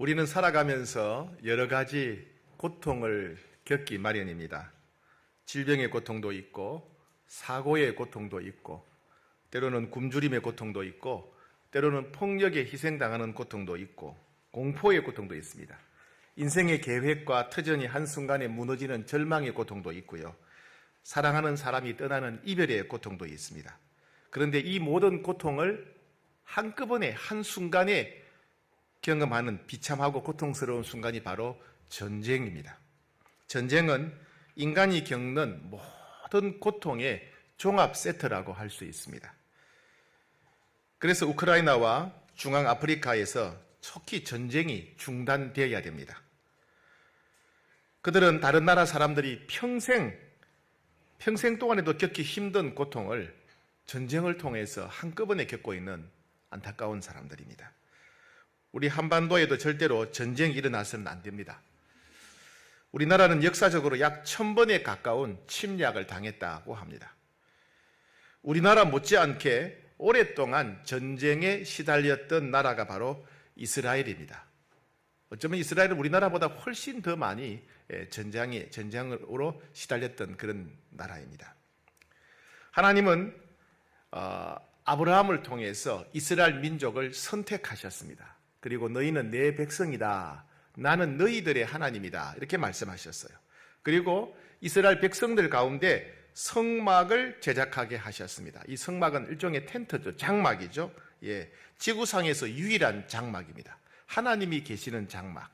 우리는 살아가면서 여러 가지 고통을 겪기 마련입니다. 질병의 고통도 있고, 사고의 고통도 있고, 때로는 굶주림의 고통도 있고, 때로는 폭력에 희생당하는 고통도 있고, 공포의 고통도 있습니다. 인생의 계획과 터전이 한순간에 무너지는 절망의 고통도 있고요. 사랑하는 사람이 떠나는 이별의 고통도 있습니다. 그런데 이 모든 고통을 한꺼번에 한순간에 경험하는 비참하고 고통스러운 순간이 바로 전쟁입니다. 전쟁은 인간이 겪는 모든 고통의 종합 세트라고 할 수 있습니다. 그래서 우크라이나와 중앙아프리카에서 촉히 전쟁이 중단되어야 됩니다. 그들은 다른 나라 사람들이 평생 동안에도 겪기 힘든 고통을 전쟁을 통해서 한꺼번에 겪고 있는 안타까운 사람들입니다. 우리 한반도에도 절대로 전쟁이 일어나서는 안 됩니다. 우리나라는 역사적으로 약 1000번에 가까운 침략을 당했다고 합니다. 우리나라 못지않게 오랫동안 전쟁에 시달렸던 나라가 바로 이스라엘입니다. 어쩌면 이스라엘은 우리나라보다 훨씬 더 많이 전쟁으로 시달렸던 그런 나라입니다. 하나님은 아브라함을 통해서 이스라엘 민족을 선택하셨습니다. 그리고 너희는 내 백성이다. 나는 너희들의 하나님이다. 이렇게 말씀하셨어요. 그리고 이스라엘 백성들 가운데 성막을 제작하게 하셨습니다. 이 성막은 일종의 텐트죠. 장막이죠. 지구상에서 유일한 장막입니다. 하나님이 계시는 장막.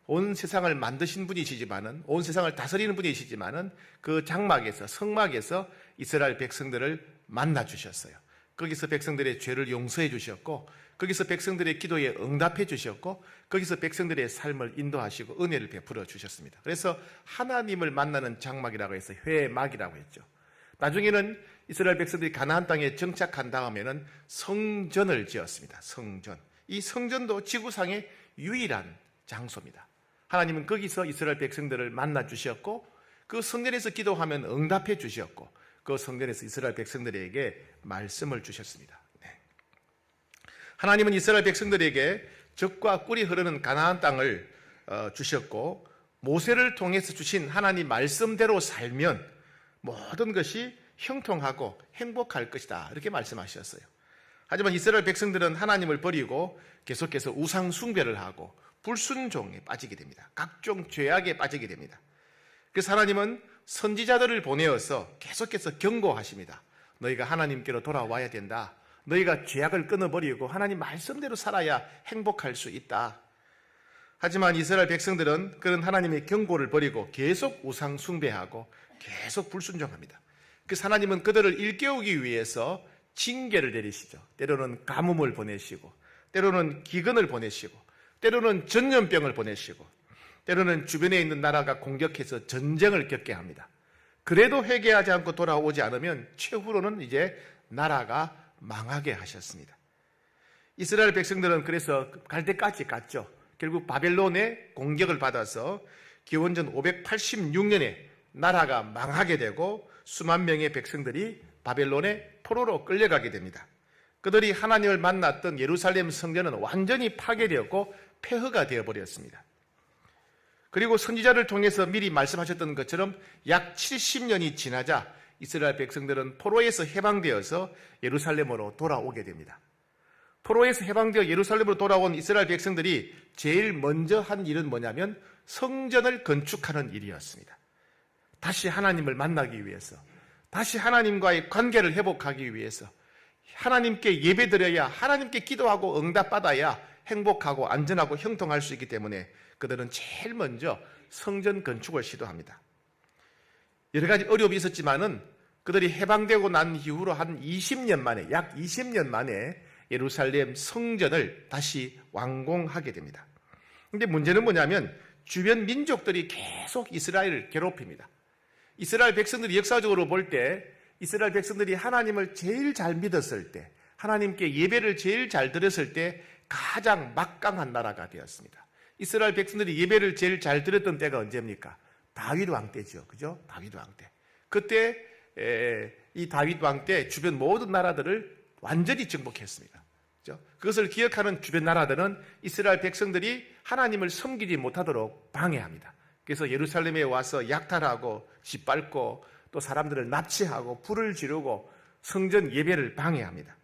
온 세상을 만드신 분이시지만은, 온 세상을 다스리는 분이시지만은 그 장막에서, 성막에서 이스라엘 백성들을 만나 주셨어요. 거기서 백성들의 죄를 용서해 주셨고, 거기서 백성들의 기도에 응답해 주셨고, 거기서 백성들의 삶을 인도하시고 은혜를 베풀어 주셨습니다. 그래서 하나님을 만나는 장막이라고 해서 회막이라고 했죠. 나중에는 이스라엘 백성들이 가나안 땅에 정착한 다음에는 성전을 지었습니다. 성전. 이 성전도 지구상의 유일한 장소입니다. 하나님은 거기서 이스라엘 백성들을 만나 주셨고, 그 성전에서 기도하면 응답해 주셨고, 그 성전에서 이스라엘 백성들에게 말씀을 주셨습니다. 하나님은 이스라엘 백성들에게 젖과 꿀이 흐르는 가나안 땅을 주셨고, 모세를 통해서 주신 하나님 말씀대로 살면 모든 것이 형통하고 행복할 것이다. 이렇게 말씀하셨어요. 하지만 이스라엘 백성들은 하나님을 버리고 계속해서 우상 숭배를 하고 불순종에 빠지게 됩니다. 각종 죄악에 빠지게 됩니다. 그래서 하나님은 선지자들을 보내어서 계속해서 경고하십니다. 너희가 하나님께로 돌아와야 된다. 너희가 죄악을 끊어버리고 하나님 말씀대로 살아야 행복할 수 있다. 하지만 이스라엘 백성들은 그런 하나님의 경고를 버리고 계속 우상 숭배하고 계속 불순종합니다. 그래서 하나님은 그들을 일깨우기 위해서 징계를 내리시죠. 때로는 가뭄을 보내시고, 때로는 기근을 보내시고, 때로는 전염병을 보내시고, 때로는 주변에 있는 나라가 공격해서 전쟁을 겪게 합니다. 그래도 회개하지 않고 돌아오지 않으면 최후로는 이제 나라가 망하게 하셨습니다. 이스라엘 백성들은 그래서 갈 때까지 갔죠. 결국 바벨론의 공격을 받아서 기원전 586년에 나라가 망하게 되고 수만 명의 백성들이 바벨론의 포로로 끌려가게 됩니다. 그들이 하나님을 만났던 예루살렘 성전은 완전히 파괴되었고 폐허가 되어버렸습니다. 그리고 선지자를 통해서 미리 말씀하셨던 것처럼 약 70년이 지나자 이스라엘 백성들은 포로에서 해방되어서 예루살렘으로 돌아오게 됩니다. 포로에서 해방되어 예루살렘으로 돌아온 이스라엘 백성들이 제일 먼저 한 일은 뭐냐면 성전을 건축하는 일이었습니다. 다시 하나님을 만나기 위해서, 다시 하나님과의 관계를 회복하기 위해서, 하나님께 예배드려야, 하나님께 기도하고 응답받아야 행복하고 안전하고 형통할 수 있기 때문에 그들은 제일 먼저 성전 건축을 시도합니다. 여러 가지 어려움이 있었지만은 그들이 해방되고 난 이후로 한 20년 만에, 약 20년 만에 예루살렘 성전을 다시 완공하게 됩니다. 근데 문제는 뭐냐면 주변 민족들이 계속 이스라엘을 괴롭힙니다. 이스라엘 백성들이 역사적으로 볼 때 이스라엘 백성들이 하나님을 제일 잘 믿었을 때, 하나님께 예배를 제일 잘 드렸을 때 가장 막강한 나라가 되었습니다. 이스라엘 백성들이 예배를 제일 잘 드렸던 때가 언제입니까? 다윗 왕 때죠. 그죠? 다윗 왕 때. 그때 이 다윗 왕 때 주변 모든 나라들을 완전히 정복했습니다. 그죠? 그것을 기억하는 주변 나라들은 이스라엘 백성들이 하나님을 섬기지 못하도록 방해합니다. 그래서 예루살렘에 와서 약탈하고 짓밟고 또 사람들을 납치하고 불을 지르고 성전 예배를 방해합니다.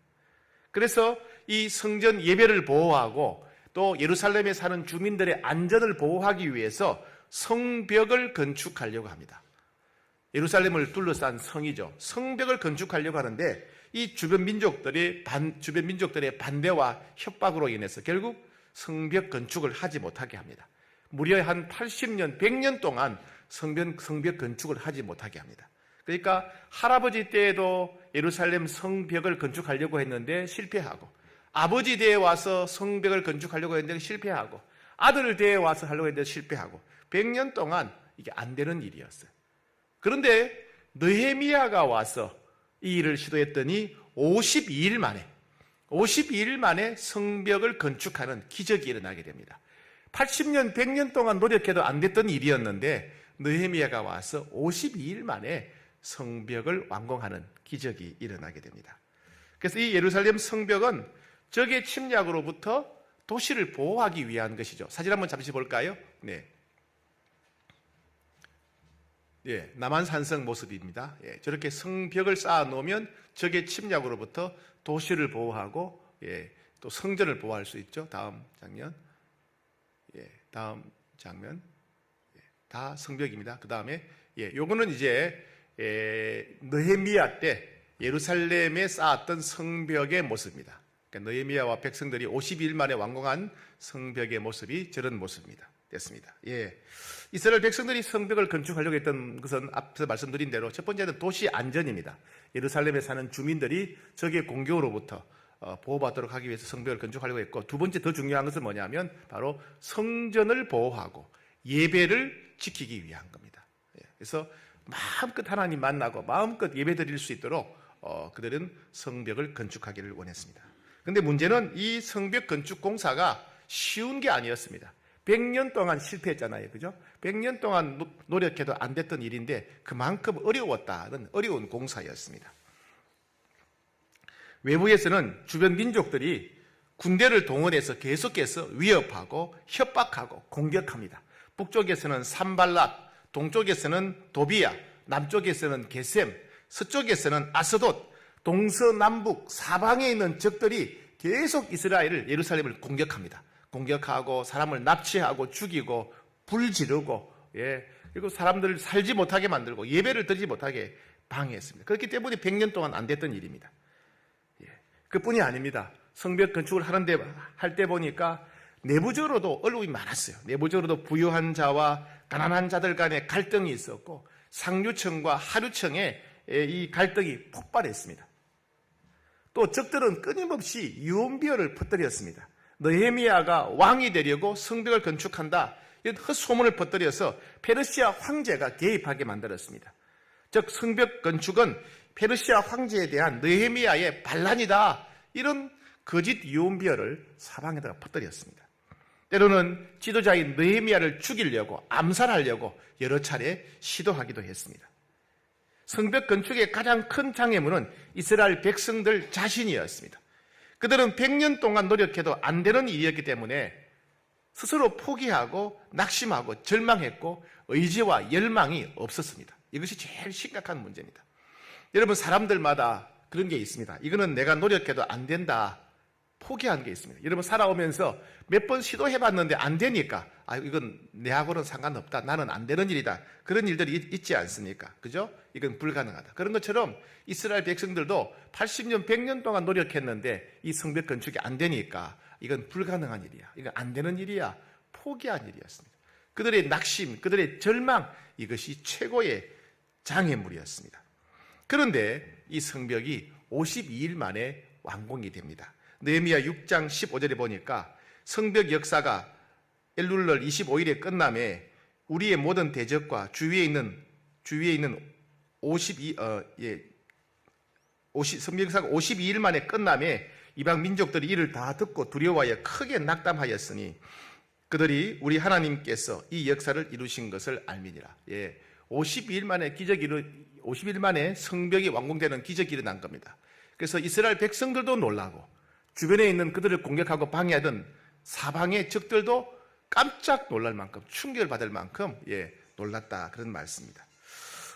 그래서 이 성전 예배를 보호하고 또 예루살렘에 사는 주민들의 안전을 보호하기 위해서 성벽을 건축하려고 합니다. 예루살렘을 둘러싼 성이죠. 성벽을 건축하려고 하는데 이 주변 민족들의 반대와 협박으로 인해서 결국 성벽 건축을 하지 못하게 합니다. 무려 한 80년, 100년 동안 성벽 건축을 하지 못하게 합니다. 그러니까 할아버지 때에도 예루살렘 성벽을 건축하려고 했는데 실패하고, 아버지 때에 와서 성벽을 건축하려고 했는데 실패하고, 아들 때에 와서 하려고 했는데 실패하고, 100년 동안 이게 안 되는 일이었어요. 그런데 느헤미야가 와서 이 일을 시도했더니 52일 만에 성벽을 건축하는 기적이 일어나게 됩니다. 80년, 100년 동안 노력해도 안 됐던 일이었는데 느헤미야가 와서 52일 만에 성벽을 완공하는 기적이 일어나게 됩니다. 그래서 이 예루살렘 성벽은 적의 침략으로부터 도시를 보호하기 위한 것이죠. 사진 한번 잠시 볼까요? 네. 예, 남한산성 모습입니다. 예, 저렇게 성벽을 쌓아 놓으면 적의 침략으로부터 도시를 보호하고, 예, 또 성전을 보호할 수 있죠. 다음 장면. 예, 다 성벽입니다. 그 다음에, 예, 요거는 이제, 느헤미야 때 예루살렘에 쌓았던 성벽의 모습입니다. 그러니까 느헤미야와 백성들이 52일 만에 완공한 성벽의 모습이 저런 모습입니다. 됐습니다. 예. 이스라엘 백성들이 성벽을 건축하려고 했던 것은 앞서 말씀드린 대로 첫 번째는 도시 안전입니다. 예루살렘에 사는 주민들이 적의 공격으로부터 보호받도록 하기 위해서 성벽을 건축하려고 했고, 두 번째 더 중요한 것은 뭐냐면 바로 성전을 보호하고 예배를 지키기 위한 겁니다. 그래서 마음껏 하나님 만나고 마음껏 예배 드릴 수 있도록 그들은 성벽을 건축하기를 원했습니다. 그런데 문제는 이 성벽 건축 공사가 쉬운 게 아니었습니다. 100년 동안 실패했잖아요. 그죠? 100년 동안 노력해도 안 됐던 일인데 그만큼 어려웠다는 어려운 공사였습니다. 외부에서는 주변 민족들이 군대를 동원해서 계속해서 위협하고 협박하고 공격합니다. 북쪽에서는 산발랏, 동쪽에서는 도비야, 남쪽에서는 게셈, 서쪽에서는 아스돗, 동서남북 사방에 있는 적들이 계속 이스라엘을, 예루살렘을 공격합니다. 공격하고 사람을 납치하고 죽이고 불 지르고, 예, 그리고 사람들을 살지 못하게 만들고 예배를 드리지 못하게 방해했습니다. 그렇기 때문에 100년 동안 안 됐던 일입니다. 예, 그뿐이 아닙니다. 성벽 건축을 할 때 보니까 내부적으로도 어려움이 많았어요. 내부적으로도 부유한 자와 가난한 자들 간에 갈등이 있었고, 상류층과 하류층의 이 갈등이 폭발했습니다. 또 적들은 끊임없이 유언비어를 퍼뜨렸습니다. 느헤미야가 왕이 되려고 성벽을 건축한다, 이런 헛소문을 퍼뜨려서 페르시아 황제가 개입하게 만들었습니다. 즉 성벽 건축은 페르시아 황제에 대한 느헤미야의 반란이다, 이런 거짓 유언비어를 사방에다가 퍼뜨렸습니다. 때로는 지도자인 느헤미야를 죽이려고, 암살하려고 여러 차례 시도하기도 했습니다. 성벽 건축의 가장 큰 장애물은 이스라엘 백성들 자신이었습니다. 그들은 100년 동안 노력해도 안 되는 일이었기 때문에 스스로 포기하고 낙심하고 절망했고 의지와 열망이 없었습니다. 이것이 제일 심각한 문제입니다. 여러분, 사람들마다 그런 게 있습니다. 이거는 내가 노력해도 안 된다, 포기한 게 있습니다. 여러분, 살아오면서 몇 번 시도해봤는데 안 되니까 이건 내하고는 상관없다, 나는 안 되는 일이다, 그런 일들이 있지 않습니까? 그죠? 이건 불가능하다. 그런 것처럼 이스라엘 백성들도 80년, 100년 동안 노력했는데 이 성벽 건축이 안 되니까 이건 불가능한 일이야, 이건 안 되는 일이야, 포기한 일이었습니다. 그들의 낙심, 그들의 절망, 이것이 최고의 장애물이었습니다. 그런데 이 성벽이 52일 만에 완공이 됩니다. 느헤미야 6장 15절에 보니까 성벽 역사가 엘룰월 25일에 끝남에 우리의 모든 대적과 주위에 있는 성벽 역사가 52일 만에 끝남에 이방 민족들이 이를 다 듣고 두려워하여 크게 낙담하였으니 그들이 우리 하나님께서 이 역사를 이루신 것을 알미니라. 예, 52일 만에 성벽이 완공되는 기적이 일어난 겁니다. 그래서 이스라엘 백성들도 놀라고 주변에 있는 그들을 공격하고 방해하던 사방의 적들도 깜짝 놀랄 만큼, 충격을 받을 만큼 놀랐다, 그런 말씀입니다.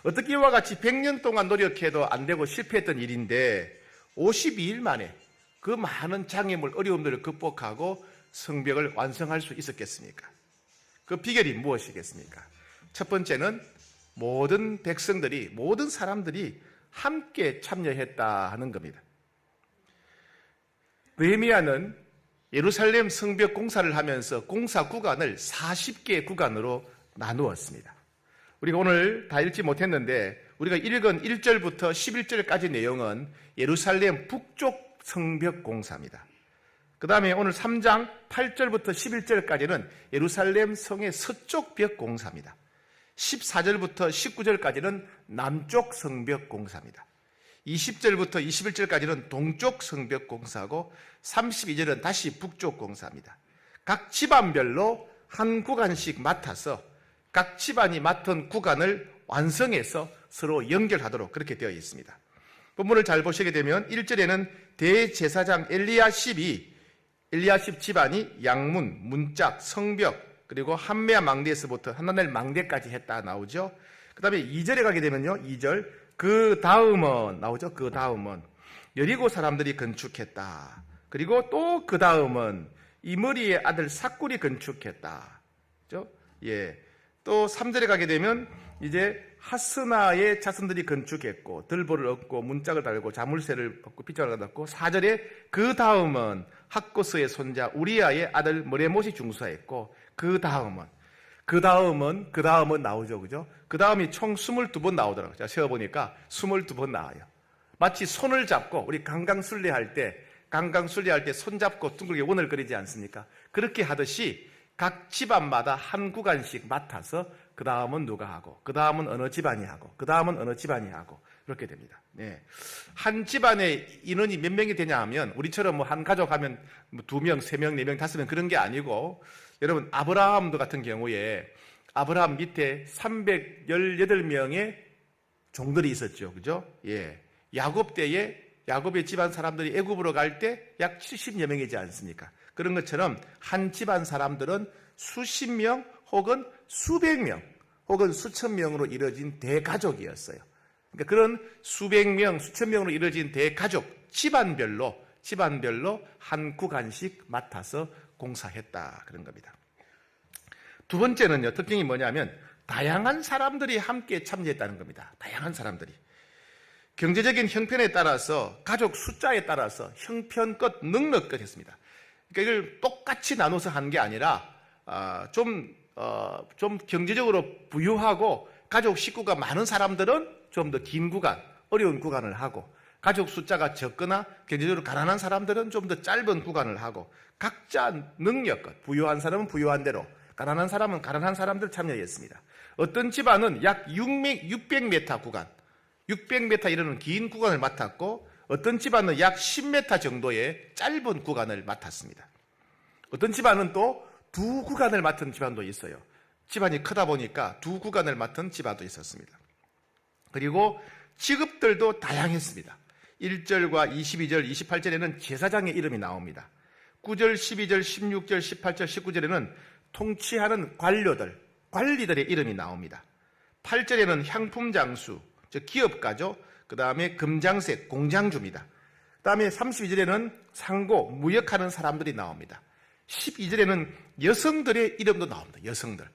어떻게 이와 같이 100년 동안 노력해도 안 되고 실패했던 일인데 52일 만에 그 많은 장애물, 어려움들을 극복하고 성벽을 완성할 수 있었겠습니까? 그 비결이 무엇이겠습니까? 첫 번째는 모든 백성들이, 모든 사람들이 함께 참여했다 하는 겁니다. 느헤미야는 예루살렘 성벽 공사를 하면서 공사 구간을 40개 구간으로 나누었습니다. 우리가 오늘 다 읽지 못했는데 우리가 읽은 1절부터 11절까지 내용은 예루살렘 북쪽 성벽 공사입니다. 그 다음에 오늘 3장 8절부터 11절까지는 예루살렘 성의 서쪽 벽 공사입니다. 14절부터 19절까지는 남쪽 성벽 공사입니다. 20절부터 21절까지는 동쪽 성벽 공사고 32절은 다시 북쪽 공사입니다. 각 집안별로 한 구간씩 맡아서 각 집안이 맡은 구간을 완성해서 서로 연결하도록 그렇게 되어 있습니다. 본문을 잘 보시게 되면 1절에는 대제사장 엘리야십 집안이 양문, 문짝, 성벽, 그리고 한메아 망대에서부터 하나넬 망대까지 했다 나오죠. 그 다음에 2절에 가게 되면요, 2절 그 다음은 나오죠. 그 다음은 여리고 사람들이 건축했다. 그리고 또 그 다음은 이므리의 아들 삭굴이 건축했다. 그죠? 또 3절에 가게 되면 이제 하스나의 자손들이 건축했고 들보를 얻고 문짝을 달고 자물쇠를 벗고 빗장을 받았고 4절에 그 다음은 학고스의 손자 우리아의 아들 머레못이 중수하였고 그 다음은 나오죠. 그죠? 그 다음이 총 22번 나오더라고요. 제가 세어보니까 22번 나와요. 마치 손을 잡고 우리 강강술래할 때 손잡고 둥글게 원을 그리지 않습니까? 그렇게 하듯이 각 집안마다 한 구간씩 맡아서 그 다음은 누가 하고 그 다음은 어느 집안이 하고 그 다음은 어느 집안이 하고 그렇게 됩니다. 한 집안에 인원이 몇 명이 되냐 하면 우리처럼 뭐 한 가족 하면 2명, 3명, 4명, 5명 그런 게 아니고 여러분 아브라함도 같은 경우에 아브라함 밑에 318명의 종들이 있었죠. 그죠? 야곱 때에 야곱의 집안 사람들이 애굽으로 갈 때 약 70여 명이지 않습니까? 그런 것처럼 한 집안 사람들은 수십 명 혹은 수백 명 혹은 수천 명으로 이루어진 대가족이었어요. 그러니까 그런 수백 명, 수천 명으로 이루어진 대가족 집안별로 한 구간씩 맡아서 공사했다 그런 겁니다. 두 번째는요, 특징이 뭐냐면 다양한 사람들이 함께 참여했다는 겁니다. 다양한 사람들이. 경제적인 형편에 따라서 가족 숫자에 따라서 형편껏 넉넉껏 했습니다. 그러니까 이걸 똑같이 나눠서 한 게 아니라 좀 경제적으로 부유하고 가족 식구가 많은 사람들은 좀 더 긴 구간, 어려운 구간을 하고 가족 숫자가 적거나 경제적으로 가난한 사람들은 좀 더 짧은 구간을 하고 각자 능력껏 부유한 사람은 부유한 대로 가난한 사람은 가난한 사람들 참여했습니다. 어떤 집안은 약 600m 구간 600m 이르는 긴 구간을 맡았고 어떤 집안은 약 10m 정도의 짧은 구간을 맡았습니다. 어떤 집안은 또 두 구간을 맡은 집안도 있어요. 집안이 크다 보니까 두 구간을 맡은 집안도 있었습니다. 그리고 직업들도 다양했습니다. 1절과 22절, 28절에는 제사장의 이름이 나옵니다. 9절, 12절, 16절, 18절, 19절에는 통치하는 관리들의 이름이 나옵니다. 8절에는 향품장수, 즉 기업가죠. 그 다음에 금장색, 공장주입니다. 그 다음에 32절에는 상고, 무역하는 사람들이 나옵니다. 12절에는 여성들의 이름도 나옵니다. 여성들.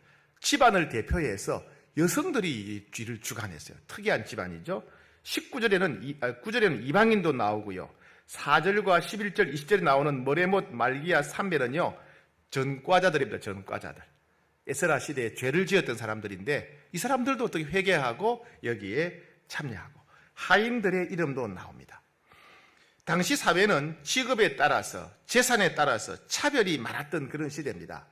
집안을 대표해서 여성들이 이 쥐를 주관했어요. 특이한 집안이죠. 9절에는 이방인도 나오고요. 4절과 11절, 20절에 나오는 머레못, 말기야, 삼벨은요 전과자들입니다. 전과자들. 에스라 시대에 죄를 지었던 사람들인데 이 사람들도 어떻게 회개하고 여기에 참여하고 하인들의 이름도 나옵니다. 당시 사회는 직업에 따라서 재산에 따라서 차별이 많았던 그런 시대입니다.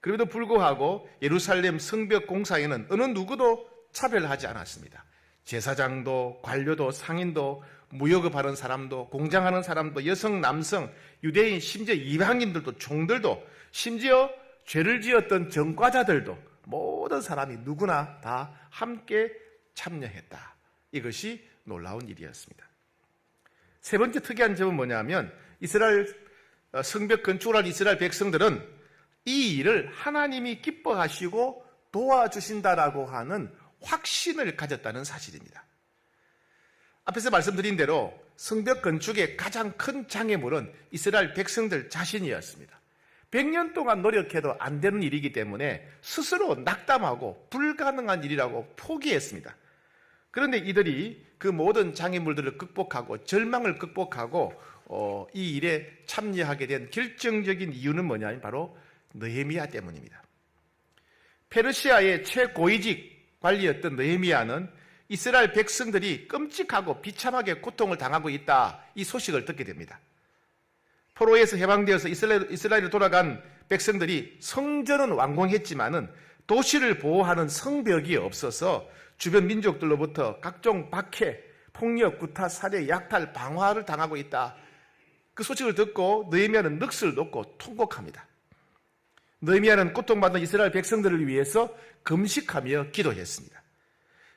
그럼에도 불구하고 예루살렘 성벽 공사에는 어느 누구도 차별하지 않았습니다. 제사장도 관료도 상인도 무역업하는 사람도 공장하는 사람도 여성 남성 유대인 심지어 이방인들도 종들도 심지어 죄를 지었던 전과자들도 모든 사람이 누구나 다 함께 참여했다. 이것이 놀라운 일이었습니다. 세 번째 특이한 점은 뭐냐면 이스라엘 성벽 건축을 한 이스라엘 백성들은 이 일을 하나님이 기뻐하시고 도와주신다라고 하는 확신을 가졌다는 사실입니다. 앞에서 말씀드린 대로 성벽 건축의 가장 큰 장애물은 이스라엘 백성들 자신이었습니다. 100년 동안 노력해도 안 되는 일이기 때문에 스스로 낙담하고 불가능한 일이라고 포기했습니다. 그런데 이들이 그 모든 장애물들을 극복하고 절망을 극복하고 이 일에 참여하게 된 결정적인 이유는 뭐냐면 바로 느헤미야 때문입니다. 페르시아의 최고위직 관리였던 느헤미야는 이스라엘 백성들이 끔찍하고 비참하게 고통을 당하고 있다, 이 소식을 듣게 됩니다. 포로에서 해방되어서 이스라엘에 돌아간 백성들이 성전은 완공했지만은 도시를 보호하는 성벽이 없어서 주변 민족들로부터 각종 박해, 폭력, 구타, 살해, 약탈, 방화를 당하고 있다. 그 소식을 듣고 느헤미야는 넋을 놓고 통곡합니다. 느헤미야는 고통받는 이스라엘 백성들을 위해서 금식하며 기도했습니다.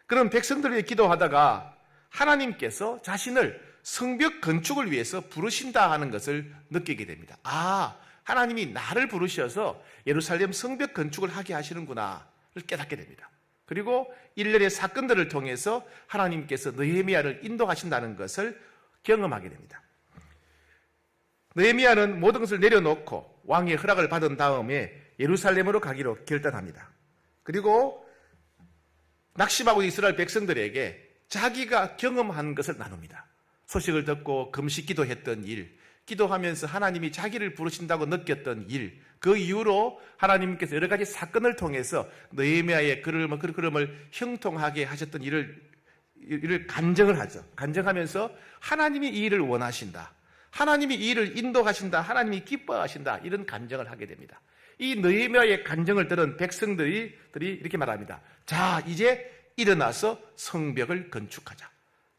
그런 백성들을 위해 기도하다가 하나님께서 자신을 성벽 건축을 위해서 부르신다 하는 것을 느끼게 됩니다. 아, 하나님이 나를 부르셔서 예루살렘 성벽 건축을 하게 하시는구나를 깨닫게 됩니다. 그리고 일련의 사건들을 통해서 하나님께서 느헤미야를 인도하신다는 것을 경험하게 됩니다. 느헤미야는 모든 것을 내려놓고 왕의 허락을 받은 다음에 예루살렘으로 가기로 결단합니다. 그리고 낙심하고 이스라엘 백성들에게 자기가 경험한 것을 나눕니다. 소식을 듣고 금식 기도했던 일, 기도하면서 하나님이 자기를 부르신다고 느꼈던 일, 그 이후로 하나님께서 여러 가지 사건을 통해서 느헤미야의 걸음을 형통하게 하셨던 일을 간증을 하죠. 간증하면서 하나님이 이 일을 원하신다, 하나님이 이 일을 인도하신다, 하나님이 기뻐하신다, 이런 간증을 하게 됩니다. 이 느헤미야의 간증을 들은 백성들이 이렇게 말합니다. 자, 이제 일어나서 성벽을 건축하자.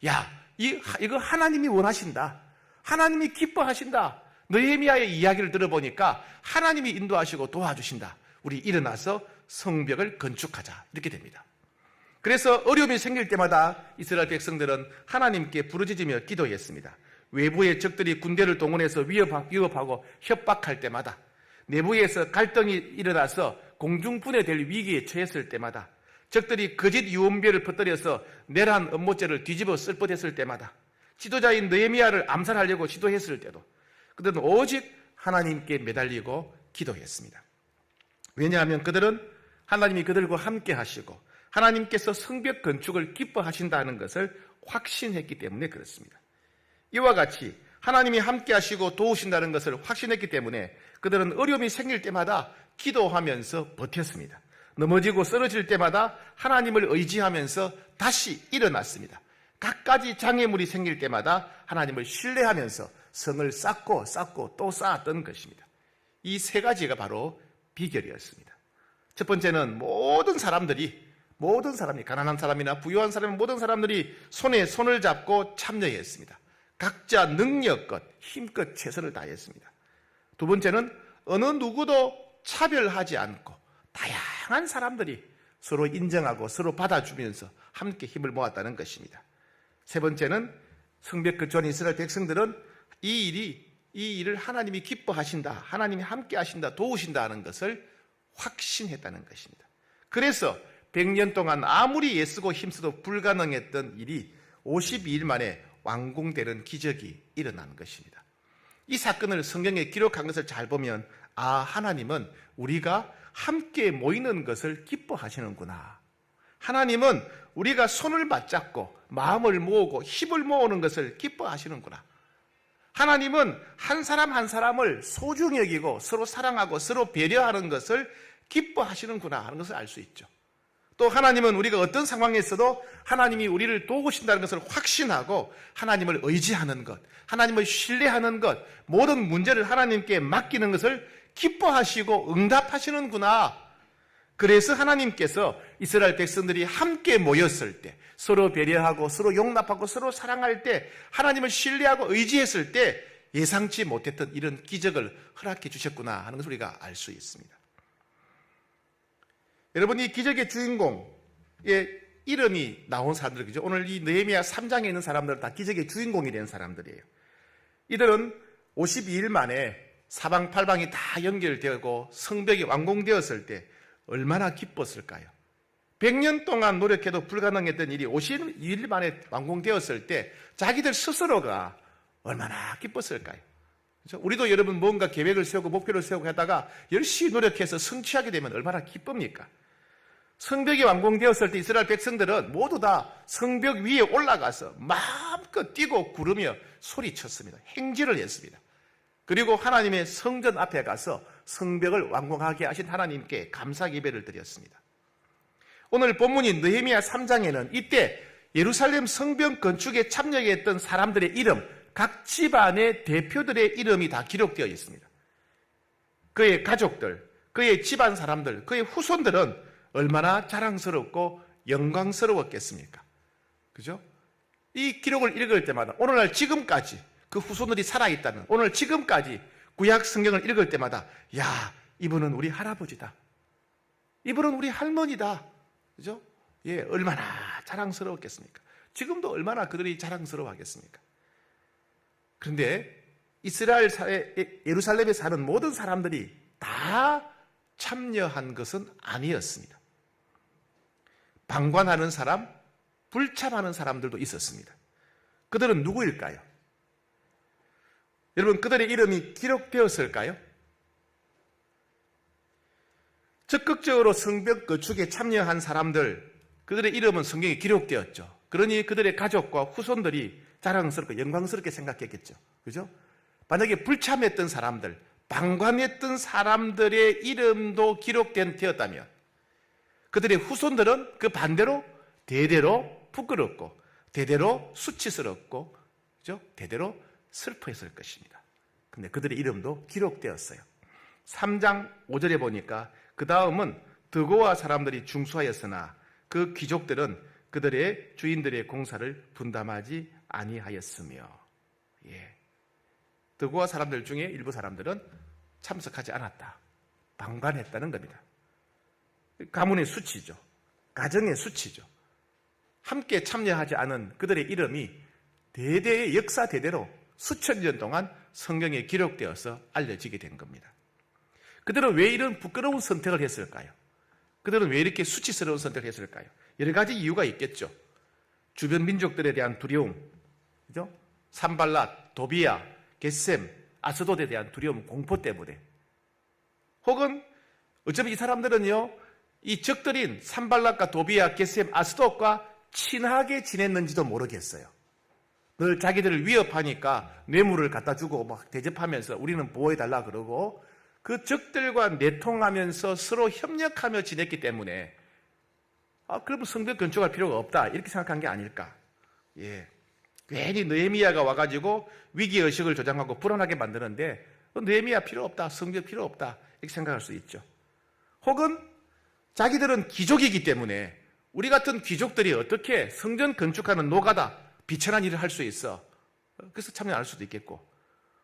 야, 이거 하나님이 원하신다, 하나님이 기뻐하신다. 느헤미야의 이야기를 들어보니까 하나님이 인도하시고 도와주신다. 우리 일어나서 성벽을 건축하자. 이렇게 됩니다. 그래서 어려움이 생길 때마다 이스라엘 백성들은 하나님께 부르짖으며 기도했습니다. 외부의 적들이 군대를 동원해서 위협하고 협박할 때마다, 내부에서 갈등이 일어나서 공중분해될 위기에 처했을 때마다, 적들이 거짓 유언비어를 퍼뜨려서 내란 음모죄를 뒤집어 쓸 뻔했을 때마다, 지도자인 느헤미야를 암살하려고 시도했을 때도 그들은 오직 하나님께 매달리고 기도했습니다. 왜냐하면 그들은 하나님이 그들과 함께 하시고 하나님께서 성벽 건축을 기뻐하신다는 것을 확신했기 때문에 그렇습니다. 이와 같이 하나님이 함께 하시고 도우신다는 것을 확신했기 때문에 그들은 어려움이 생길 때마다 기도하면서 버텼습니다. 넘어지고 쓰러질 때마다 하나님을 의지하면서 다시 일어났습니다. 갖가지 장애물이 생길 때마다 하나님을 신뢰하면서 성을 쌓고 또 쌓았던 것입니다. 이 세 가지가 바로 비결이었습니다. 첫 번째는 모든 사람이 가난한 사람이나 부유한 사람, 모든 사람들이 손에 손을 잡고 참여했습니다. 각자 능력껏 힘껏 최선을 다했습니다. 두 번째는 어느 누구도 차별하지 않고 다양한 사람들이 서로 인정하고 서로 받아주면서 함께 힘을 모았다는 것입니다. 세 번째는 성벽 건축한 이스라엘 백성들은 이 일을 하나님이 기뻐하신다, 하나님이 함께 하신다, 도우신다 하는 것을 확신했다는 것입니다. 그래서 100년 동안 아무리 애쓰고 힘써도 불가능했던 일이 52일 만에 완공되는 기적이 일어난 것입니다. 이 사건을 성경에 기록한 것을 잘 보면 하나님은 우리가 함께 모이는 것을 기뻐하시는구나. 하나님은 우리가 손을 맞잡고 마음을 모으고 힘을 모으는 것을 기뻐하시는구나. 하나님은 한 사람 한 사람을 소중히 여기고 서로 사랑하고 서로 배려하는 것을 기뻐하시는구나 하는 것을 알 수 있죠. 또 하나님은 우리가 어떤 상황에서도 하나님이 우리를 도우신다는 것을 확신하고 하나님을 의지하는 것, 하나님을 신뢰하는 것, 모든 문제를 하나님께 맡기는 것을 기뻐하시고 응답하시는구나. 그래서 하나님께서 이스라엘 백성들이 함께 모였을 때, 서로 배려하고 서로 용납하고 서로 사랑할 때, 하나님을 신뢰하고 의지했을 때 예상치 못했던 이런 기적을 허락해 주셨구나 하는 것을 우리가 알 수 있습니다. 여러분, 이 기적의 주인공의 이름이 나온 사람들이죠. 오늘 이 느헤미야 3장에 있는 사람들은 다 기적의 주인공이 된 사람들이에요. 이들은 52일 만에 사방팔방이 다 연결되고 성벽이 완공되었을 때 얼마나 기뻤을까요? 100년 동안 노력해도 불가능했던 일이 52일 만에 완공되었을 때 자기들 스스로가 얼마나 기뻤을까요? 그렇죠? 우리도 여러분 뭔가 계획을 세우고 목표를 세우고 하다가 열심히 노력해서 성취하게 되면 얼마나 기쁩니까? 성벽이 완공되었을 때 이스라엘 백성들은 모두 다 성벽 위에 올라가서 마음껏 뛰고 구르며 소리쳤습니다. 행진을 했습니다. 그리고 하나님의 성전 앞에 가서 성벽을 완공하게 하신 하나님께 감사 예배를 드렸습니다. 오늘 본문인 느헤미야 3장에는 이때 예루살렘 성벽 건축에 참여했던 사람들의 이름, 각 집안의 대표들의 이름이 다 기록되어 있습니다. 그의 가족들, 그의 집안 사람들, 그의 후손들은 얼마나 자랑스럽고 영광스러웠겠습니까? 그죠? 이 기록을 읽을 때마다 오늘날 지금까지 그 후손들이 살아있다는 오늘 지금까지 구약 성경을 읽을 때마다 야, 이분은 우리 할아버지다. 이분은 우리 할머니다. 그죠? 예, 얼마나 자랑스러웠겠습니까? 지금도 얼마나 그들이 자랑스러워하겠습니까? 그런데 이스라엘 사회, 예루살렘에 사는 모든 사람들이 다 참여한 것은 아니었습니다. 방관하는 사람, 불참하는 사람들도 있었습니다. 그들은 누구일까요? 여러분, 그들의 이름이 기록되었을까요? 적극적으로 성벽 건축에 참여한 사람들, 그들의 이름은 성경에 기록되었죠. 그러니 그들의 가족과 후손들이 자랑스럽고 영광스럽게 생각했겠죠. 그죠? 만약에 불참했던 사람들, 방관했던 사람들의 이름도 되었다면 그들의 후손들은 그 반대로 대대로 부끄럽고 대대로 수치스럽고 그죠? 대대로 슬퍼했을 것입니다. 근데 그들의 이름도 기록되었어요. 3장 5절에 보니까 그 다음은 드고아 사람들이 중수하였으나 그 귀족들은 그들의 주인들의 공사를 분담하지 아니하였으며, 예. 드고아 사람들 중에 일부 사람들은 참석하지 않았다. 방관했다는 겁니다. 가문의 수치죠. 가정의 수치죠. 함께 참여하지 않은 그들의 이름이 대대의 역사 대대로 수천 년 동안 성경에 기록되어서 알려지게 된 겁니다. 그들은 왜 이런 부끄러운 선택을 했을까요? 그들은 왜 이렇게 수치스러운 선택을 했을까요? 여러 가지 이유가 있겠죠. 주변 민족들에 대한 두려움, 그죠? 산발랏, 도비야, 겟셈, 아스돗에 대한 두려움, 공포 때문에, 혹은 어쩌면 이 사람들은요, 이 적들인 산발랏과 도비야, 겟셈, 아스돗과 친하게 지냈는지도 모르겠어요. 늘 자기들을 위협하니까 뇌물을 갖다 주고 막 대접하면서 우리는 보호해달라 그러고 그 적들과 내통하면서 서로 협력하며 지냈기 때문에 그러면 성벽 건축할 필요가 없다 이렇게 생각한 게 아닐까. 예, 괜히 느헤미야가 와가지고 위기의식을 조장하고 불안하게 만드는데 느헤미야 필요 없다, 성벽 필요 없다 이렇게 생각할 수 있죠. 혹은 자기들은 귀족이기 때문에 우리 같은 귀족들이 어떻게 성전 건축하는 노가다 비천한 일을 할 수 있어. 그래서 참여 안 할 수도 있겠고,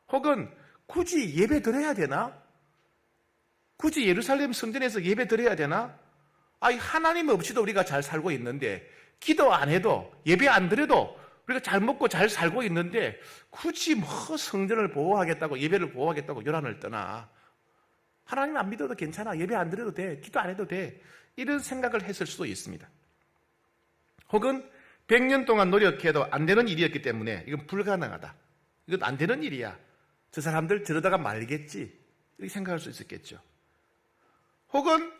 혹은 굳이 예배 드려야 되나? 굳이 예루살렘 성전에서 예배 드려야 되나? 하나님 없이도 우리가 잘 살고 있는데, 기도 안 해도 예배 안 드려도 우리가 잘 먹고 잘 살고 있는데 굳이 뭐 성전을 보호하겠다고 예배를 보호하겠다고 요란을 떠나? 하나님 안 믿어도 괜찮아, 예배 안 드려도 돼, 기도 안 해도 돼, 이런 생각을 했을 수도 있습니다. 혹은 100년 동안 노력해도 안 되는 일이었기 때문에 이건 불가능하다, 이건 안 되는 일이야, 저 사람들 저러다가 말겠지 이렇게 생각할 수 있었겠죠. 혹은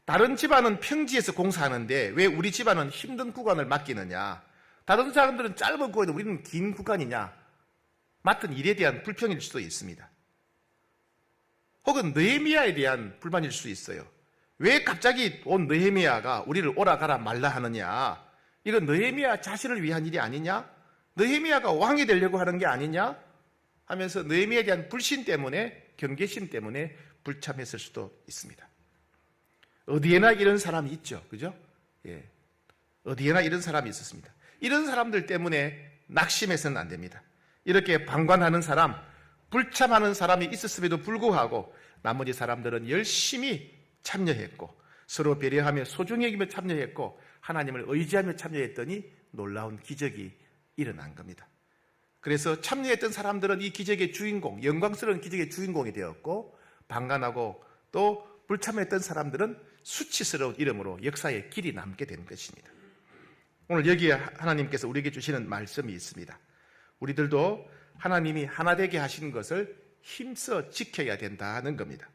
다른 집안은 평지에서 공사하는데 왜 우리 집안은 힘든 구간을 맡기느냐, 다른 사람들은 짧은 구간인데 우리는 긴 구간이냐, 맡은 일에 대한 불평일 수도 있습니다. 혹은 느헤미야에 대한 불만일 수 있어요. 왜 갑자기 온 느헤미야가 우리를 오라가라 말라 하느냐, 이건 느헤미야 자신을 위한 일이 아니냐, 느헤미야가 왕이 되려고 하는 게 아니냐 하면서 느헤미야에 대한 불신 때문에, 경계심 때문에 불참했을 수도 있습니다. 어디에나 이런 사람이 있죠, 그죠? 예, 어디에나 이런 사람이 있었습니다. 이런 사람들 때문에 낙심해서는 안 됩니다. 이렇게 방관하는 사람, 불참하는 사람이 있었음에도 불구하고 나머지 사람들은 열심히 참여했고 서로 배려하며 소중히 여기며 참여했고 하나님을 의지하며 참여했더니 놀라운 기적이 일어난 겁니다. 그래서 참여했던 사람들은 이 기적의 주인공, 영광스러운 기적의 주인공이 되었고, 방관하고 또 불참했던 사람들은 수치스러운 이름으로 역사의 길이 남게 된 것입니다. 오늘 여기에 하나님께서 우리에게 주시는 말씀이 있습니다. 우리들도 하나님이 하나 되게 하신 것을 힘써 지켜야 된다는 겁니다.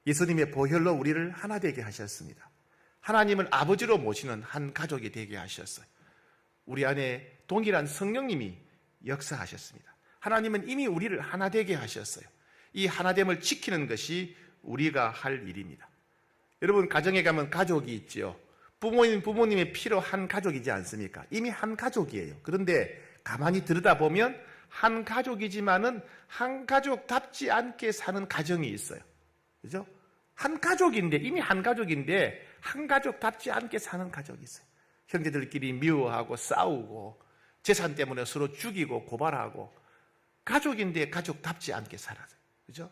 예수님의 보혈로 우리를 하나 되게 하셨습니다. 하나님을 아버지로 모시는 한 가족이 되게 하셨어요. 우리 안에 동일한 성령님이 역사하셨습니다. 하나님은 이미 우리를 하나 되게 하셨어요. 이 하나됨을 지키는 것이 우리가 할 일입니다. 여러분, 가정에 가면 가족이 있지요. 부모님의 피로 한 가족이지 않습니까? 이미 한 가족이에요. 그런데 가만히 들여다보면 한 가족이지만은 한 가족답지 않게 사는 가정이 있어요. 그죠? 한 가족인데, 이미 한 가족인데 한 가족답지 않게 사는 가족이 있어요. 형제들끼리 미워하고 싸우고 재산 때문에 서로 죽이고 고발하고, 가족인데 가족답지 않게 살아요. 그죠?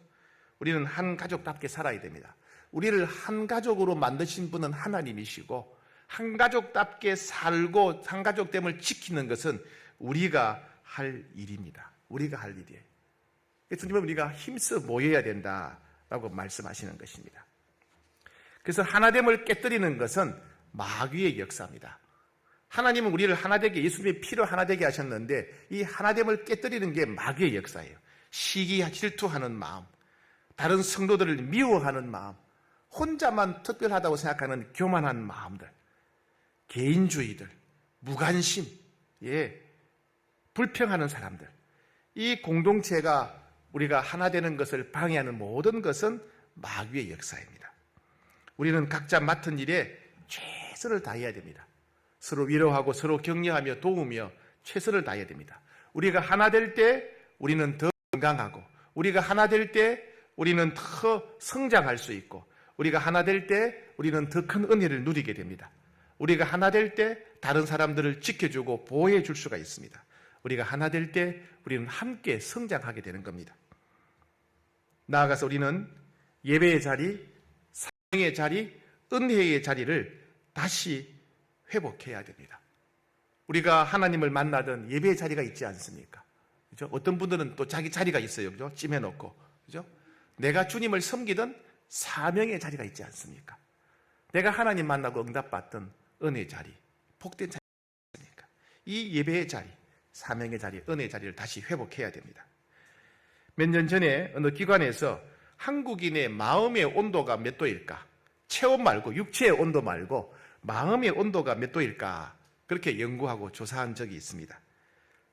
우리는 한 가족답게 살아야 됩니다. 우리를 한 가족으로 만드신 분은 하나님이시고, 한 가족답게 살고 한 가족됨을 지키는 것은 우리가 할 일입니다. 우리가 할 일이에요. 주님은 우리가 힘써 모여야 된다라고 말씀하시는 것입니다. 그래서 하나됨을 깨뜨리는 것은 마귀의 역사입니다. 하나님은 우리를 하나되게, 예수님의 피로 하나되게 하셨는데 이 하나됨을 깨뜨리는 게 마귀의 역사예요. 시기, 질투하는 마음, 다른 성도들을 미워하는 마음, 혼자만 특별하다고 생각하는 교만한 마음들, 개인주의들, 무관심, 불평하는 사람들, 이 공동체가 우리가 하나 되는 것을 방해하는 모든 것은 마귀의 역사입니다. 우리는 각자 맡은 일에 최선을 다해야 됩니다. 서로 위로하고 서로 격려하며 도우며 최선을 다해야 됩니다. 우리가 하나 될 때 우리는 더 건강하고, 우리가 하나 될 때 우리는 더 성장할 수 있고, 우리가 하나 될 때 우리는 더 큰 은혜를 누리게 됩니다. 우리가 하나 될 때 다른 사람들을 지켜주고 보호해 줄 수가 있습니다. 우리가 하나 될 때 우리는 함께 성장하게 되는 겁니다. 나아가서 우리는 예배의 자리, 사랑의 자리, 은혜의 자리를 다시 회복해야 됩니다. 우리가 하나님을 만나던 예배의 자리가 있지 않습니까? 그죠? 어떤 분들은 또 자기 자리가 있어요. 그죠? 찜해놓고. 그죠? 내가 주님을 섬기던 사명의 자리가 있지 않습니까? 내가 하나님 만나고 응답받던 은혜의 자리, 복된 자리가 있습니까? 이 예배의 자리, 사명의 자리, 은혜의 자리를 다시 회복해야 됩니다. 몇 년 전에 어느 기관에서 한국인의 마음의 온도가 몇 도일까? 체온 말고, 육체의 온도 말고 마음의 온도가 몇 도일까? 그렇게 연구하고 조사한 적이 있습니다.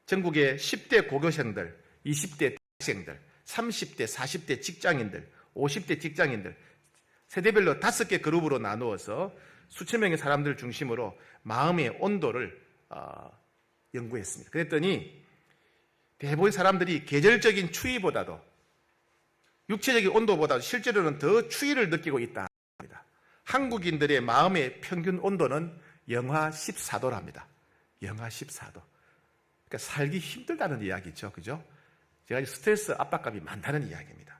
전국의 10대 고교생들, 20대 대학생들, 30대, 40대 직장인들, 50대 직장인들, 세대별로 5개 그룹으로 나누어서 수천 명의 사람들 중심으로 마음의 온도를 연구했습니다. 그랬더니 대부분 사람들이 계절적인 추위보다도, 육체적인 온도보다도 실제로는 더 추위를 느끼고 있다. 한국인들의 마음의 평균 온도는 영하 14도랍니다. 영하 14도. 그러니까 살기 힘들다는 이야기죠. 그죠? 제가 스트레스 압박감이 많다는 이야기입니다.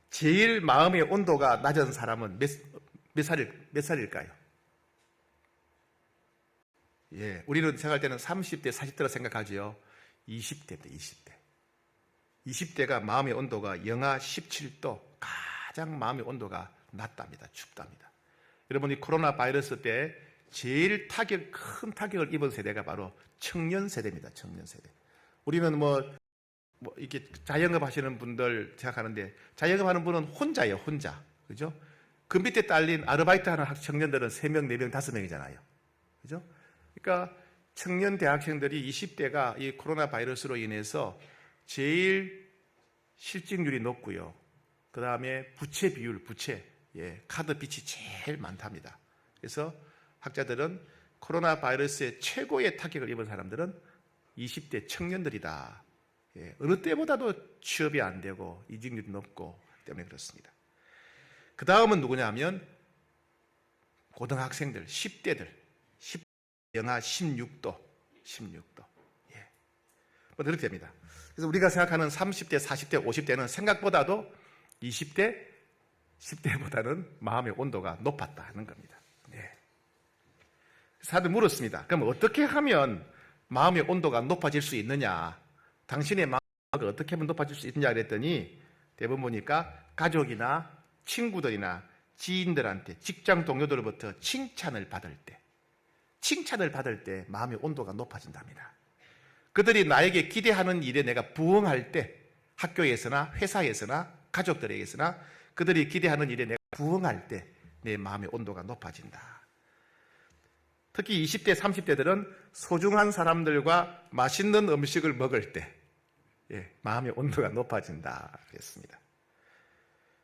제일 마음의 온도가 낮은 사람은 몇 살일까요? 우리는 생각할 때는 30대, 40대라 생각하지요. 20대입니다, 20대. 20대가 마음의 온도가 영하 17도, 가장 마음의 온도가 낮답니다. 춥답니다. 여러분이 코로나 바이러스 때 제일 큰 타격을 입은 세대가 바로 청년 세대입니다. 청년 세대. 우리는 이렇게 자영업 하시는 분들 생각하는데, 자영업 하는 분은 혼자예요, 혼자. 그죠? 그 밑에 딸린 아르바이트 하는 청년들은 3명, 4명, 5명이잖아요. 그죠? 그러니까 청년 대학생들이 20대가 이 코로나 바이러스로 인해서 제일 실직률이 높고요. 그 다음에 부채 비율, 카드 빚이 제일 많답니다. 그래서 학자들은 코로나 바이러스의 최고의 타격을 입은 사람들은 20대 청년들이다. 어느 때보다도 취업이 안 되고 이직률이 높고 때문에 그렇습니다. 그 다음은 누구냐 하면 고등학생들, 10대들, 영하 16도. 그렇게 됩니다. 그래서 우리가 생각하는 30대, 40대, 50대는 생각보다도 20대, 10대보다는 마음의 온도가 높았다는 겁니다. 그래서 다들 물었습니다. 그럼 어떻게 하면 마음의 온도가 높아질 수 있느냐? 당신의 마음이 어떻게 하면 높아질 수 있느냐 그랬더니 대부분 보니까 가족이나 친구들이나 지인들한테 직장 동료들로부터 칭찬을 받을 때 마음의 온도가 높아진답니다. 그들이 나에게 기대하는 일에 내가 부응할 때 학교에서나 회사에서나 가족들에게서나 그들이 기대하는 일에 내가 부응할 때 내 마음의 온도가 높아진다. 특히 20대, 30대들은 소중한 사람들과 맛있는 음식을 먹을 때 마음의 온도가 높아진다 그랬습니다.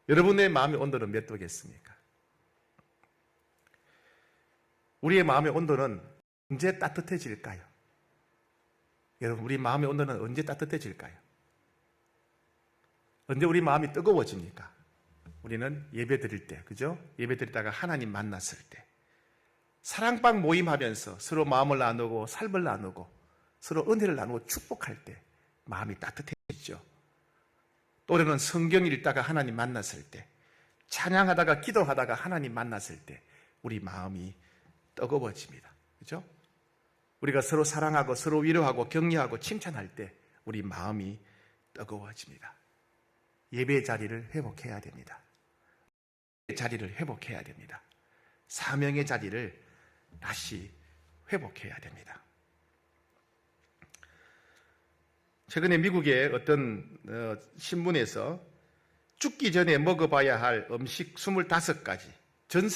여러분의 마음의 온도는 몇 도겠습니까? 우리의 마음의 온도는 언제 따뜻해질까요? 여러분, 우리 마음의 온도는 언제 따뜻해질까요? 언제 우리 마음이 뜨거워집니까? 우리는 예배 드릴 때, 그죠? 예배 드리다가 하나님 만났을 때, 사랑방 모임하면서 서로 마음을 나누고 삶을 나누고 서로 은혜를 나누고 축복할 때 마음이 따뜻해지죠. 또래는 성경 읽다가 하나님 만났을 때, 찬양하다가 기도하다가 하나님 만났을 때 우리 마음이 뜨거워집니다. 그죠? 우리가 서로 사랑하고 서로 위로하고 격려하고 칭찬할 때 우리 마음이 뜨거워집니다. 예배의 자리를 회복해야 됩니다. 자리를 회복해야 됩니다. 사명의 자리를 다시 회복해야 됩니다. 최근에 미국의 어떤 신문에서 죽기 전에 먹어봐야 할 음식 25가지, 전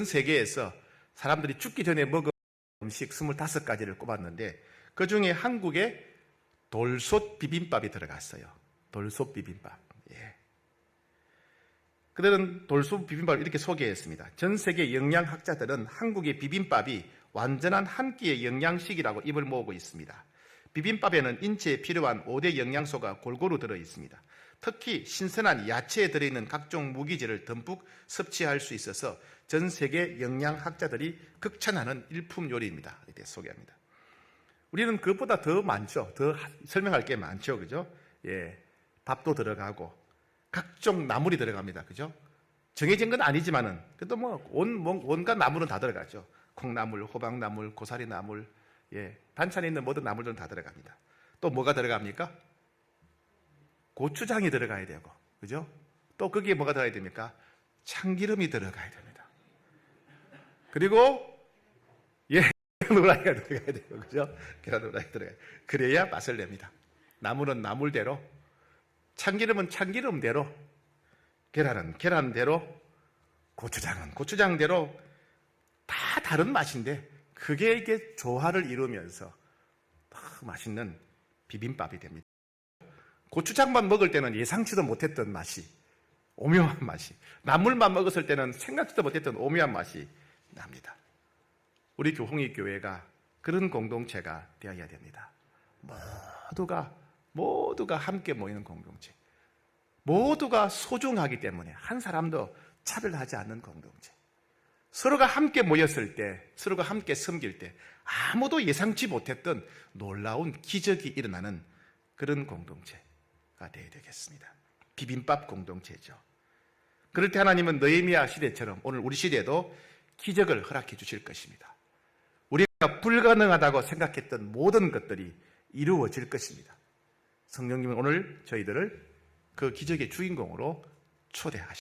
세계에서 사람들이 죽기 전에 먹을 음식 25가지를 꼽았는데 그 중에 한국에 돌솥 비빔밥이 들어갔어요. 돌솥 비빔밥. 그들은 돌솥 비빔밥을 이렇게 소개했습니다. 전 세계 영양학자들은 한국의 비빔밥이 완전한 한 끼의 영양식이라고 입을 모으고 있습니다. 비빔밥에는 인체에 필요한 5대 영양소가 골고루 들어있습니다. 특히 신선한 야채에 들어있는 각종 무기질을 듬뿍 섭취할 수 있어서 전 세계 영양학자들이 극찬하는 일품 요리입니다. 이렇게 소개합니다. 우리는 그것보다 더 많죠. 더 설명할 게 많죠. 그죠? 밥도 들어가고 각종 나물이 들어갑니다. 그죠? 정해진 건 아니지만은 그래도 온갖 나물은 다 들어가죠. 콩나물, 호박나물, 고사리나물, 반찬에 있는 모든 나물들은 다 들어갑니다. 또 뭐가 들어갑니까? 고추장이 들어가야 되고, 그죠? 또 거기에 뭐가 들어가야 됩니까? 참기름이 들어가야 됩니다. 그리고 계란 후라이가 들어가야 되고, 그죠? 계란 후라이가 들어가야 돼요. 그래야 맛을 냅니다. 나물은 나물대로, 참기름은 참기름대로, 계란은 계란대로, 고추장은 고추장대로 다 다른 맛인데 그게 이게 조화를 이루면서 더 맛있는 비빔밥이 됩니다. 고추장만 먹을 때는 예상치도 못했던 맛이, 오묘한 맛이, 나물만 먹었을 때는 생각지도 못했던 오묘한 맛이 납니다. 우리 교홍이교회가 그런 공동체가 되어야 됩니다. 모두가 함께 모이는 공동체, 모두가 소중하기 때문에 한 사람도 차별하지 않는 공동체, 서로가 함께 모였을 때, 서로가 함께 섬길 때 아무도 예상치 못했던 놀라운 기적이 일어나는 그런 공동체가 되어야 되겠습니다. 비빔밥 공동체죠. 그럴 때 하나님은 느헤미야 시대처럼 오늘 우리 시대에도 기적을 허락해 주실 것입니다. 우리가 불가능하다고 생각했던 모든 것들이 이루어질 것입니다. 성령님은 오늘 저희들을 그 기적의 주인공으로 초대하십니다.